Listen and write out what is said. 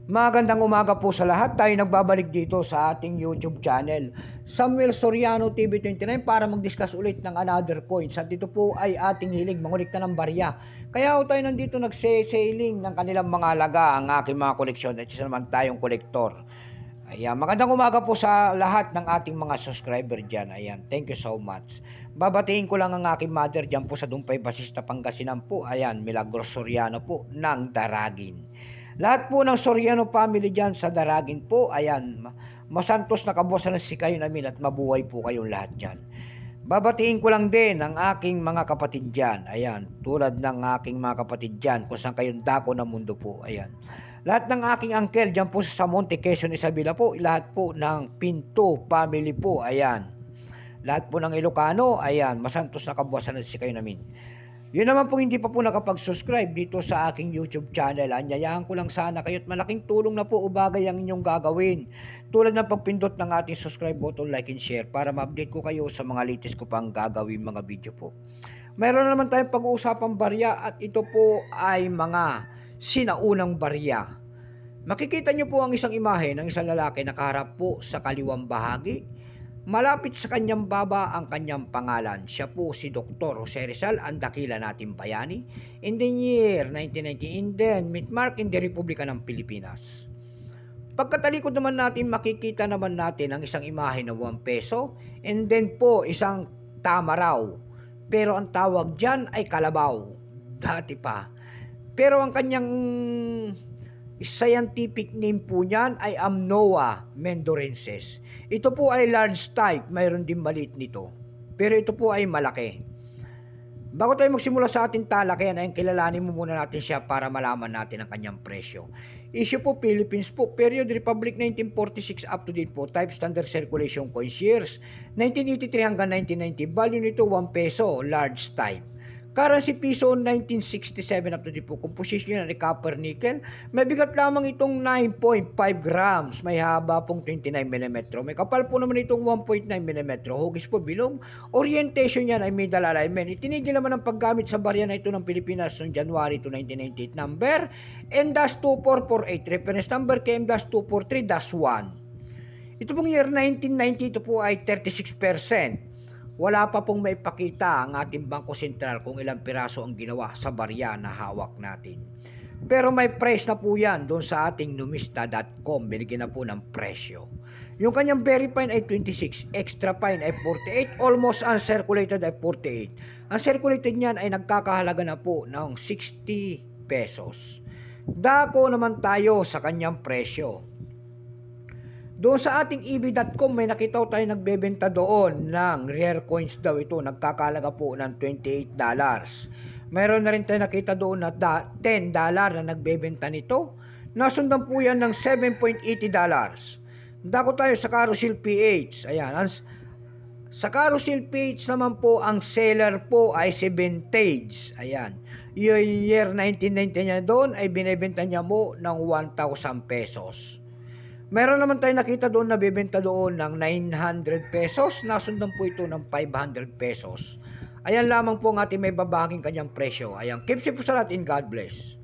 Magandang umaga po sa lahat. Tayo nagbabalik dito sa ating YouTube channel, Samuel Soriano TV29, para mag-discuss ulit ng another coins. At dito po ay ating hilig mangulikta ng barya. Kaya tayo nandito nagse-sailing ng kanilang mga alaga ang aking mga koleksyon. At isa naman tayong kolektor. Ayan, magandang umaga po sa lahat ng ating mga subscriber dyan. Ayan, thank you so much. Babatiin ko lang ang aking mother dyan po sa Dumpay Basista, Pangasinan po. Ayan, Milagros Soriano po ng Daragin. Lahat po ng Soriano family dyan sa Daragin po, ayan, masantos na kabuwasan si kayo namin at mabuhay po kayong lahat dyan. Babatiin ko lang din ang aking mga kapatid dyan, ayan, tulad ng aking mga kapatid dyan, kung saan kayong dako ng mundo po, ayan. Lahat ng aking uncle dyan po sa Monte Quezon, Isabela po, lahat po ng Pinto family po, ayan. Lahat po ng Ilocano, ayan, masantos na kabuwasan si kayo namin. Yun naman po hindi pa po nakapag-subscribe dito sa aking YouTube channel. Anyayahan ko lang sana kayo at malaking tulong na po o bagay ang inyong gagawin. Tulad ng pagpindot ng ating subscribe button, like and share para ma-update ko kayo sa mga latest ko pang gagawin mga video po. Mayroon na naman tayong pag-uusapang barya at ito po ay mga sinaunang barya. Makikita nyo po ang isang imahe ng isang lalaki nakaharap po sa kaliwang bahagi. Malapit sa kanyang baba ang kanyang pangalan. Siya po si Dr. Jose Rizal, ang dakila nating bayani, in the year 1990, and then Mitmark in the Republika ng Pilipinas. Pagkatalikod naman natin, makikita naman natin ang isang imahe na 1 peso, and then po isang tamaraw. Pero ang tawag dyan ay kalabaw. Dati pa. Pero ang kanyang scientific name po niyan ay Amnoa mendorensis. Ito po ay large type, mayroon din maliit nito. Pero ito po ay malaki. Bago tayo magsimula sa ating talakayan, ay kilalanin mo muna natin siya para malaman natin ang kanyang presyo. Issue po Philippines po, period Republic 1946 up to date po, type standard circulation coins years 1983 hanggang 1990, value nito 1 peso, large type. Currency piso 1967 up to date po. Composition yan ay copper nickel. May bigat lamang itong 9.5 grams. May haba pong 29 mm. May kapal po naman itong 1.9 mm. Hugis po bilog. Orientation yan ay middle alignment. Itinigil naman ang paggamit sa barya na ito ng Pilipinas noong January 2, 1998. Number N-2448. Reference number KM-243-1. Ito pong year 1990, ito po ay 36%. Wala pa pong maipakita ang ating Bangko Sentral kung ilang piraso ang ginawa sa barya na hawak natin. Pero may price na po yan doon sa ating numista.com. Binigyan na po ng presyo. Yung kanyang very fine ay 26, extra fine ay 48, almost uncirculated ay 48. Ang circulated niyan ay nagkakahalaga na po ng 60 pesos. Dako naman tayo sa kanyang presyo. Doon sa ating eb.com may nakita tayo nagbebenta doon ng rare coins daw ito. Nagkakalaga po ng $28. Mayroon na rin tayo nakita doon na $10 na nagbebenta nito. Nasundan po yan ng $7.80. Dako tayo sa Carousel PH. Ayan. Sa Carousel PH naman po ang seller po ay si Vintage. Ayan. Yung year 1990 niya doon ay binebenta niya mo ng 1,000 pesos. Meron naman tayo nakita doon na bibenta doon ng 900 pesos. Nasundan po ito ng 500 pesos. Ayan lamang po ang ating may babaging kanyang presyo. Ayan, keep safe po sa lahat and God bless.